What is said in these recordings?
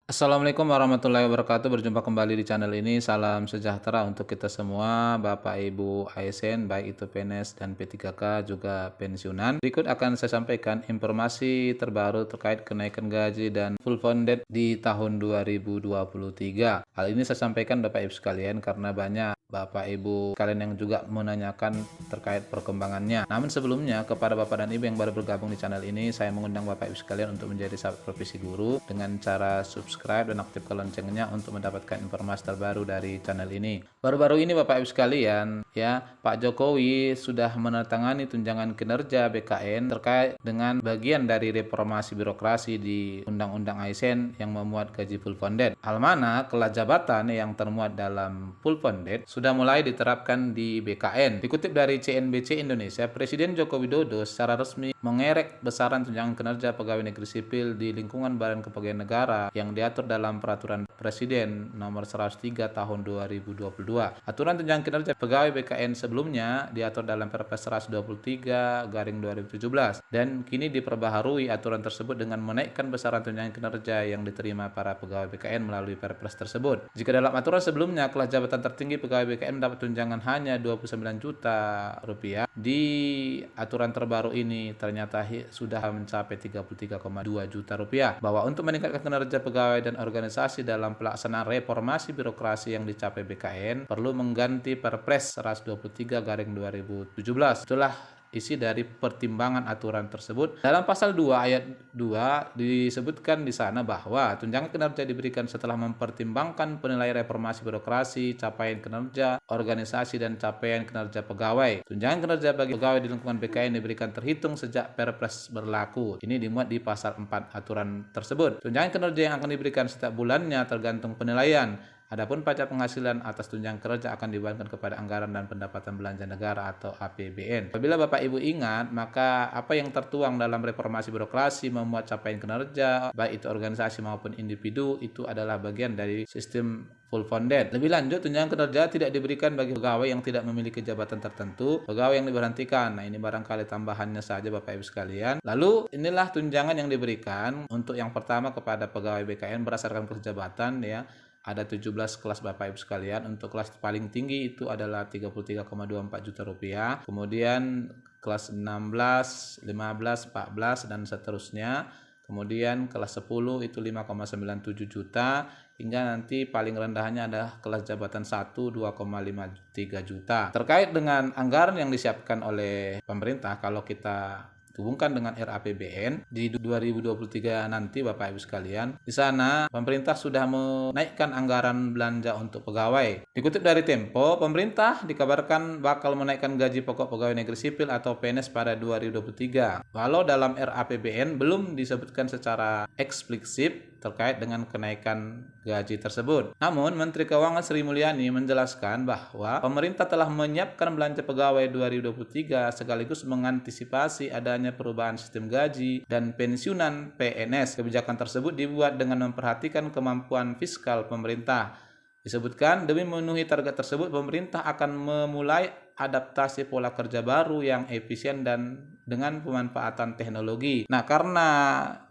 Assalamualaikum warahmatullahi wabarakatuh. Berjumpa kembali di channel ini. Salam sejahtera untuk kita semua, Bapak Ibu ASN, baik itu PNS dan P3K juga pensiunan. Berikut akan saya sampaikan informasi terbaru terkait kenaikan gaji dan full funded di tahun 2023. Hal ini saya sampaikan Bapak Ibu sekalian karena banyak Bapak Ibu kalian yang juga menanyakan terkait perkembangannya. Namun sebelumnya, kepada Bapak dan Ibu yang baru bergabung di channel ini, saya mengundang Bapak Ibu sekalian untuk menjadi sahabat profesi guru dengan cara subscribe dan aktifkan loncengnya untuk mendapatkan informasi terbaru dari channel ini. Baru-baru ini Bapak Ibu sekalian, ya, Pak Jokowi sudah menandatangani tunjangan kinerja BKN terkait dengan bagian dari reformasi birokrasi di Undang-Undang ASN yang memuat gaji full funded. Hal mana kelas jabatan yang termuat dalam full funded sudah mulai diterapkan di BKN. Dikutip dari CNBC Indonesia, Presiden Joko Widodo secara resmi mengerek besaran tunjangan kinerja pegawai negeri sipil di lingkungan Badan Kepegawaian Negara yang diatur dalam Peraturan Presiden Nomor 103 Tahun 2022. Aturan tunjangan kinerja pegawai BKN sebelumnya diatur dalam Perpres 123/2017 dan kini diperbaharui aturan tersebut dengan menaikkan besaran tunjangan kinerja yang diterima para pegawai BKN melalui Perpres tersebut. Jika dalam aturan sebelumnya kelas jabatan tertinggi pegawai BKN mendapat tunjangan hanya 29 juta rupiah, di aturan terbaru ini ternyata sudah mencapai 33,2 juta rupiah. Bahwa untuk meningkatkan kinerja pegawai dan organisasi dalam pelaksanaan reformasi birokrasi yang dicapai BKN perlu mengganti Perpres 123/2017. Itulah isi dari pertimbangan aturan tersebut. Dalam pasal 2 ayat 2 disebutkan di sana bahwa tunjangan kinerja diberikan setelah mempertimbangkan penilaian reformasi birokrasi, capaian kinerja organisasi dan capaian kinerja pegawai. Tunjangan kinerja bagi pegawai di lingkungan BKN diberikan terhitung sejak Perpres berlaku. Ini dimuat di pasal 4 aturan tersebut. Tunjangan kinerja yang akan diberikan setiap bulannya tergantung penilaian. Adapun pajak penghasilan atas tunjangan kinerja akan dibebankan kepada anggaran dan pendapatan belanja negara atau APBN. Apabila Bapak Ibu ingat, maka apa yang tertuang dalam reformasi birokrasi memuat capaian kinerja, baik itu organisasi maupun individu, itu adalah bagian dari sistem full funded. Lebih lanjut, tunjangan kinerja tidak diberikan bagi pegawai yang tidak memiliki jabatan tertentu, pegawai yang diberhentikan. Nah, ini barangkali tambahannya saja Bapak Ibu sekalian. Lalu, inilah tunjangan yang diberikan untuk yang pertama kepada pegawai BKN berdasarkan kelas jabatan, ya. Ada 17 kelas Bapak Ibu sekalian. Untuk kelas paling tinggi itu adalah 33,24 juta rupiah. Kemudian kelas 16, 15, 14 dan seterusnya. Kemudian kelas 10 itu 5,97 juta. Hingga nanti paling rendahnya adalah kelas jabatan 1 2,53 juta. Terkait dengan anggaran yang disiapkan oleh pemerintah, kalau kita hubungkan dengan RAPBN di 2023 nanti Bapak Ibu sekalian, di sana pemerintah sudah menaikkan anggaran belanja untuk pegawai. Dikutip dari Tempo, pemerintah dikabarkan bakal menaikkan gaji pokok pegawai negeri sipil atau PNS pada 2023. Walau dalam RAPBN belum disebutkan secara eksplisit terkait dengan kenaikan gaji tersebut. Namun, Menteri Keuangan Sri Mulyani menjelaskan bahwa pemerintah telah menyiapkan belanja pegawai 2023 sekaligus mengantisipasi adanya perubahan sistem gaji dan pensiunan PNS. Kebijakan tersebut dibuat dengan memperhatikan kemampuan fiskal pemerintah. Disebutkan, demi memenuhi target tersebut, pemerintah akan memulai adaptasi pola kerja baru yang efisien dan dengan pemanfaatan teknologi. Nah, karena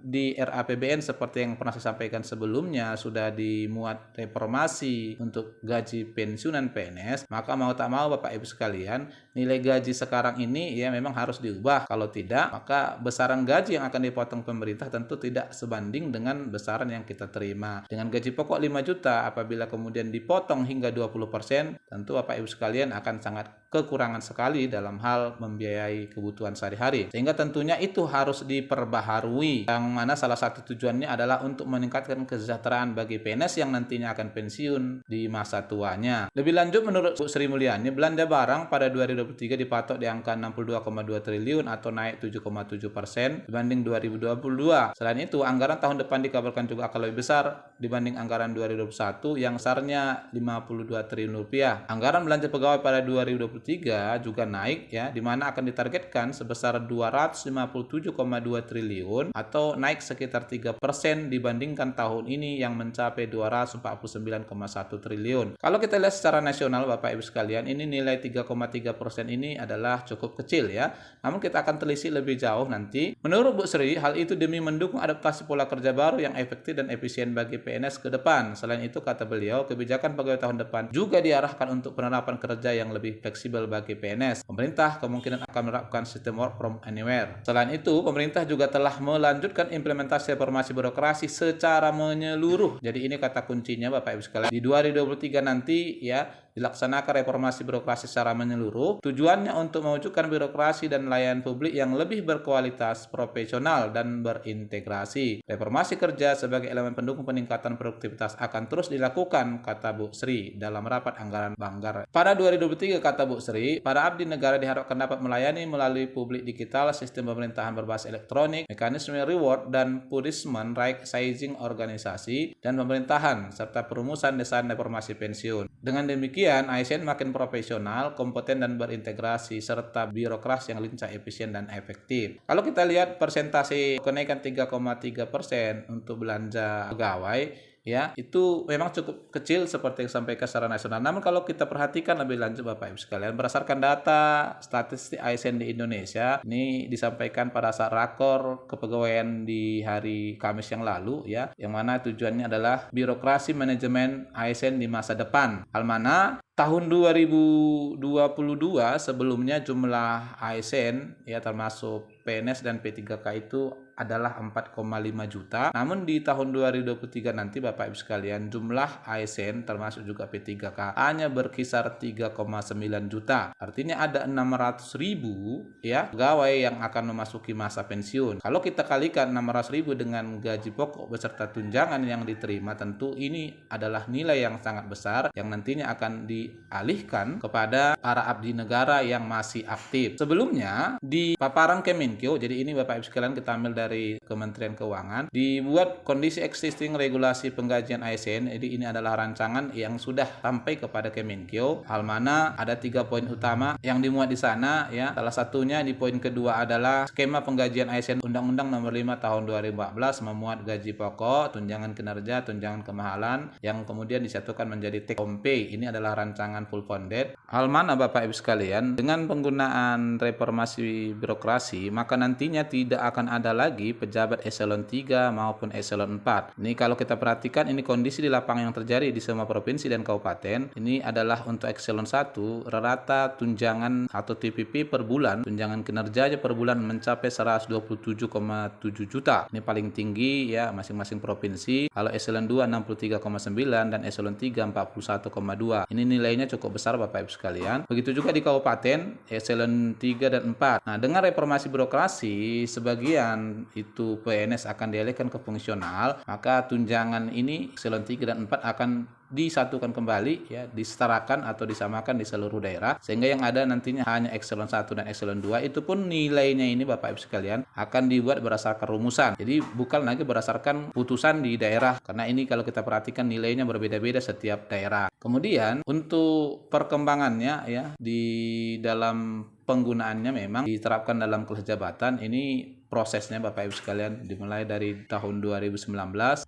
di RAPBN seperti yang pernah saya sampaikan sebelumnya sudah dimuat reformasi untuk gaji pensiunan PNS, maka mau tak mau Bapak Ibu sekalian, nilai gaji sekarang ini ya memang harus diubah. Kalau tidak, maka besaran gaji yang akan dipotong pemerintah tentu tidak sebanding dengan besaran yang kita terima. Dengan gaji pokok 5 juta, apabila kemudian dipotong hingga 20%, tentu Bapak Ibu sekalian akan sangat kekurangan sekali dalam hal membiayai kebutuhan sehari-hari. Sehingga tentunya itu harus diperbaharui, yang mana salah satu tujuannya adalah untuk meningkatkan kesejahteraan bagi PNS yang nantinya akan pensiun di masa tuanya. Lebih lanjut, menurut Bu Sri Mulyani, belanja barang pada 2023 dipatok di angka 62,2 triliun atau naik 7,7% dibanding 2022. Selain itu, anggaran tahun depan dikabarkan juga akan lebih besar dibanding anggaran 2021 yang besarnya 52 triliun rupiah. Anggaran belanja pegawai pada 2023 juga naik, ya, di mana akan ditargetkan sebesar 257,2 triliun atau naik sekitar 3% dibandingkan tahun ini yang mencapai 249,1 triliun. Kalau kita lihat secara nasional Bapak Ibu sekalian, ini nilai 3,3% ini adalah cukup kecil ya. Namun kita akan telisik lebih jauh nanti. Menurut Bu Sri, hal itu demi mendukung adaptasi pola kerja baru yang efektif dan efisien bagi PNS ke depan. Selain itu, kata beliau, kebijakan pegawai tahun depan juga diarahkan untuk penerapan kerja yang lebih fleksibel bagi PNS. Pemerintah kemungkinan akan menerapkan sistem work from anywhere. Selain itu, pemerintah juga telah melanjutkan implementasi reformasi birokrasi secara menyeluruh. Jadi ini kata kuncinya Bapak Ibu sekalian. Di 2023 nanti ya dilaksanakan reformasi birokrasi secara menyeluruh. Tujuannya untuk mewujudkan birokrasi dan layanan publik yang lebih berkualitas, profesional, dan berintegrasi. Reformasi kerja sebagai elemen pendukung peningkatan produktivitas akan terus dilakukan, kata Bu Sri dalam rapat anggaran Banggar. Pada 2023, kata Bu Sri, para abdi negara diharapkan dapat melayani melalui publik digital, sistem pemerintahan berbasis elektronik, mekanisme reward dan punishment right sizing organisasi dan pemerintahan, serta perumusan desain reformasi pensiun. Dengan demikian, ASN makin profesional, kompeten, dan berintegrasi, serta birokrasi yang lincah, efisien, dan efektif. Kalau kita lihat persentase kenaikan 3,3% untuk belanja pegawai, ya itu memang cukup kecil seperti yang disampaikan secara nasional. Namun kalau kita perhatikan lebih lanjut Bapak Ibu sekalian, berdasarkan data statistik ASN di Indonesia, ini disampaikan pada saat rakor kepegawaian di hari Kamis yang lalu ya, yang mana tujuannya adalah birokrasi manajemen ASN di masa depan. Hal mana tahun 2022 sebelumnya jumlah ASN ya termasuk PNS dan P3K itu adalah 4,5 juta. Namun di tahun 2023 nanti Bapak Ibu sekalian, jumlah ASN termasuk juga P3K hanya berkisar 3,9 juta. Artinya ada 600.000 ya pegawai yang akan memasuki masa pensiun. Kalau kita kalikan 600.000 dengan gaji pokok beserta tunjangan yang diterima, tentu ini adalah nilai yang sangat besar yang nantinya akan dialihkan kepada para abdi negara yang masih aktif. Sebelumnya di paparan Kemenkeu, jadi ini Bapak Ibu sekalian kita ambil dari Kementerian Keuangan, dibuat kondisi existing regulasi penggajian ASN. Jadi ini adalah rancangan yang sudah sampai kepada Kemenkeu. Hal mana ada 3 poin utama yang dimuat di sana ya. Salah satunya di poin kedua adalah skema penggajian ASN Undang-Undang Nomor 5 Tahun 2014 memuat gaji pokok, tunjangan kinerja, tunjangan kemahalan yang kemudian disatukan menjadi take home pay. Ini adalah rancangan full funded. Hal mana Bapak Ibu sekalian, dengan penggunaan reformasi birokrasi, maka nantinya tidak akan ada lagi pejabat eselon 3 maupun eselon 4. Ini kalau kita perhatikan, ini kondisi di lapangan yang terjadi di semua provinsi dan kabupaten. Ini adalah untuk eselon 1 rata tunjangan atau TPP per bulan, tunjangan kinerja per bulan mencapai 127,7 juta. Ini paling tinggi ya masing-masing provinsi. Kalau eselon 2 63,9 dan eselon 3 41,2. Ini nilainya cukup besar Bapak Ibu sekalian. Begitu juga di kabupaten eselon 3 dan 4. Nah, dengan reformasi birokrasi sebagian itu PNS akan dialihkan ke fungsional, maka tunjangan ini eselon 3 dan 4 akan disatukan kembali ya, disetarakan atau disamakan di seluruh daerah, sehingga yang ada nantinya hanya eselon 1 dan eselon 2. Itu pun nilainya ini Bapak Ibu sekalian akan dibuat berdasarkan rumusan. Jadi bukan lagi berdasarkan putusan di daerah, karena ini kalau kita perhatikan nilainya berbeda-beda setiap daerah. Kemudian untuk perkembangannya ya di dalam penggunaannya memang diterapkan dalam kelas jabatan. Ini prosesnya Bapak Ibu sekalian dimulai dari tahun 2019,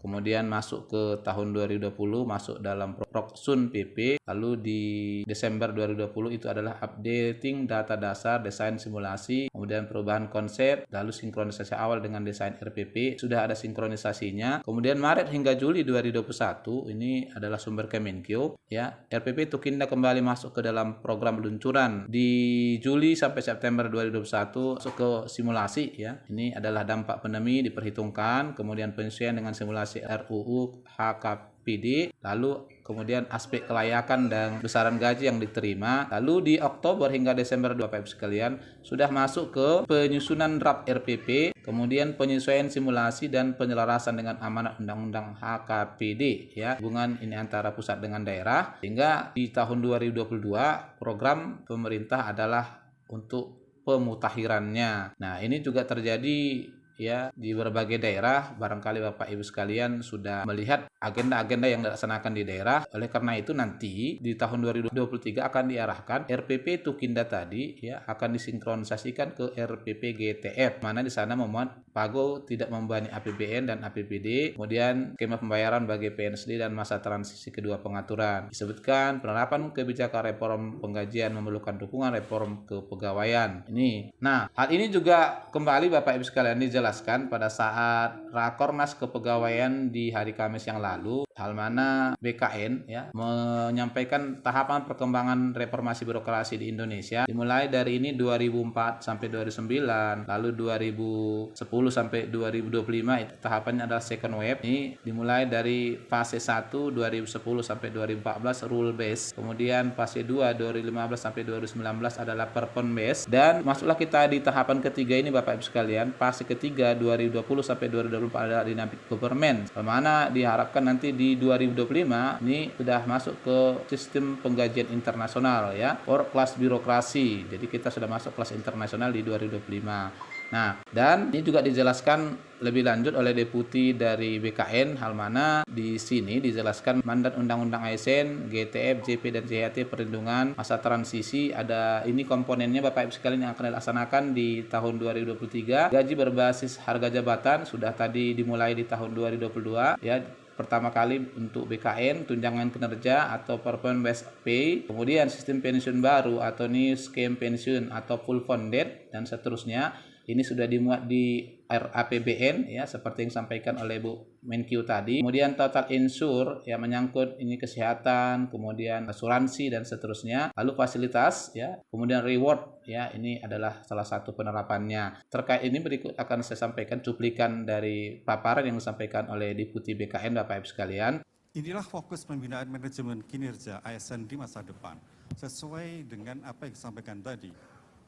kemudian masuk ke tahun 2020, masuk dalam Proksun PP, lalu di Desember 2020 itu adalah updating data dasar, desain simulasi, kemudian perubahan konsep, lalu sinkronisasi awal dengan desain RPP, sudah ada sinkronisasinya. Kemudian Maret hingga Juli 2021 ini adalah sumber Kemenkeu ya. RPP Tukinda kembali masuk ke dalam program peluncuran di Juli sampai September 2021, masuk ke simulasi ya. Ini adalah dampak pandemi diperhitungkan, kemudian penyesuaian dengan simulasi RUU HKPD, lalu kemudian aspek kelayakan dan besaran gaji yang diterima. Lalu di Oktober hingga Desember Bapak Ibu sekalian sudah masuk ke penyusunan draft RPP, kemudian penyesuaian simulasi dan penyelarasan dengan amanat Undang-Undang HKPD ya, hubungan ini antara pusat dengan daerah, sehingga di tahun 2022 program pemerintah adalah untuk pemutakhirannya. Nah, ini juga terjadi ya di berbagai daerah. Barangkali Bapak Ibu sekalian sudah melihat agenda-agenda yang dilaksanakan di daerah. Oleh karena itu nanti di tahun 2023 akan diarahkan RPP Tukinda tadi ya akan disinkronisasikan ke RPP GTF, mana di sana memuat Pago tidak membebani APBN dan APBD, kemudian skema pembayaran bagi PNSD dan masa transisi kedua pengaturan. Disebutkan penerapan kebijakan reform penggajian memerlukan dukungan reform kepegawaian. Ini. Nah, hal ini juga kembali Bapak Ibu sekalian dijelaskan pada saat Rakornas Kepegawaian di hari Kamis yang lalu, hal mana BKN ya menyampaikan tahapan perkembangan reformasi birokrasi di Indonesia dimulai dari ini 2004 sampai 2009, lalu 2010 sampai 2025 itu tahapannya adalah second wave. Ini dimulai dari fase 1 2010 sampai 2014 rule base, kemudian fase 2 2015 sampai 2019 adalah perform base, dan masuklah kita di tahapan ketiga ini Bapak Ibu sekalian, fase ketiga 2020 sampai 2024 adalah dynamic government, mana diharapkan nanti di 2025 ini sudah masuk ke sistem penggajian internasional ya, or kelas birokrasi. Jadi kita sudah masuk kelas internasional di 2025. Nah, dan ini juga dijelaskan lebih lanjut oleh deputi dari BKN, hal mana di sini dijelaskan mandat Undang-Undang ASN, GTF, JP dan CHT perlindungan masa transisi, ada ini komponennya Bapak Ibu sekalian yang akan dilaksanakan di tahun 2023. Gaji berbasis harga jabatan sudah tadi dimulai di tahun 2022 ya. Pertama kali untuk BKN tunjangan kinerja atau performance based pay, kemudian sistem pensiun baru atau new scheme pensiun atau full funded dan seterusnya. Ini sudah dimuat di RAPBN ya seperti yang disampaikan oleh Bu Menkyu tadi. Kemudian total insure ya menyangkut ini kesehatan, kemudian asuransi dan seterusnya. Lalu fasilitas ya, kemudian reward ya, ini adalah salah satu penerapannya. Terkait ini berikut akan saya sampaikan cuplikan dari paparan yang disampaikan oleh Deputi BKN Bapak Ibu sekalian. Inilah fokus pembinaan manajemen kinerja ASN di masa depan. Sesuai dengan apa yang disampaikan tadi,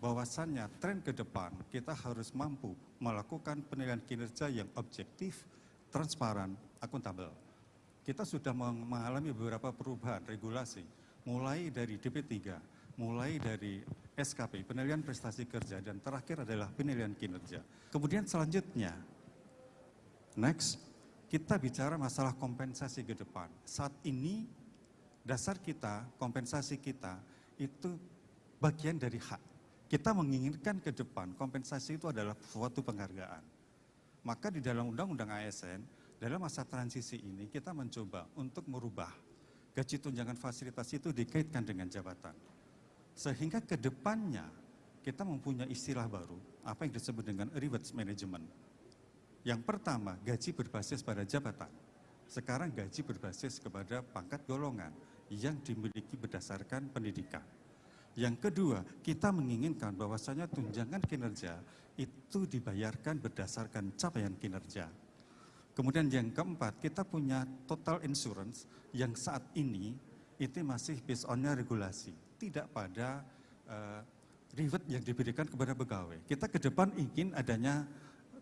bahwasannya tren ke depan kita harus mampu melakukan penilaian kinerja yang objektif, transparan, akuntabel. Kita sudah mengalami beberapa perubahan regulasi, mulai dari DP3, mulai dari SKP, penilaian prestasi kerja, dan terakhir adalah penilaian kinerja. Kemudian selanjutnya, next, kita bicara masalah kompensasi ke depan. Saat ini, dasar kita, kompensasi kita, itu bagian dari hak. Kita menginginkan ke depan kompensasi itu adalah suatu penghargaan. Maka di dalam Undang-Undang ASN, dalam masa transisi ini kita mencoba untuk merubah gaji tunjangan fasilitas itu dikaitkan dengan jabatan. Sehingga ke depannya kita mempunyai istilah baru, apa yang disebut dengan rewards management. Yang pertama, gaji berbasis pada jabatan. Sekarang gaji berbasis kepada pangkat golongan yang dimiliki berdasarkan pendidikan. Yang kedua, kita menginginkan bahwasanya tunjangan kinerja itu dibayarkan berdasarkan capaian kinerja. Kemudian yang keempat, kita punya total insurance yang saat ini itu masih based on-nya regulasi, tidak pada reward yang diberikan kepada pegawai. Kita ke depan ingin adanya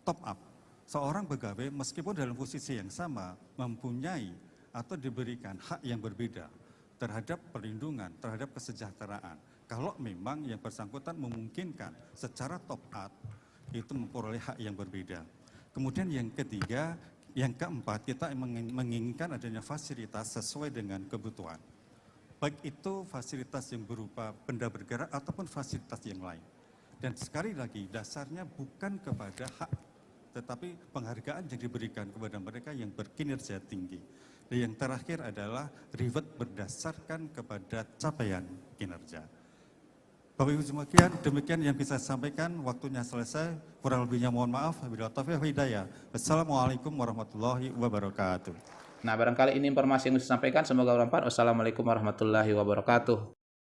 top up. Seorang pegawai meskipun dalam posisi yang sama mempunyai atau diberikan hak yang berbeda terhadap perlindungan, terhadap kesejahteraan. Kalau memang yang bersangkutan memungkinkan secara top up itu memperoleh hak yang berbeda. Kemudian yang ketiga, yang keempat, kita menginginkan adanya fasilitas sesuai dengan kebutuhan. Baik itu fasilitas yang berupa benda bergerak ataupun fasilitas yang lain. Dan sekali lagi dasarnya bukan kepada hak, tetapi penghargaan yang diberikan kepada mereka yang berkinerja tinggi. Dan yang terakhir adalah reward berdasarkan kepada capaian kinerja. Bapak Ibu sekalian, demikian yang bisa saya sampaikan, waktunya selesai, kurang lebihnya mohon maaf, wabillahi taufiq wal hidayah. Wassalamualaikum warahmatullahi wabarakatuh. Nah, barangkali ini informasi yang bisa disampaikan, semoga bermanfaat. Wassalamualaikum warahmatullahi wabarakatuh.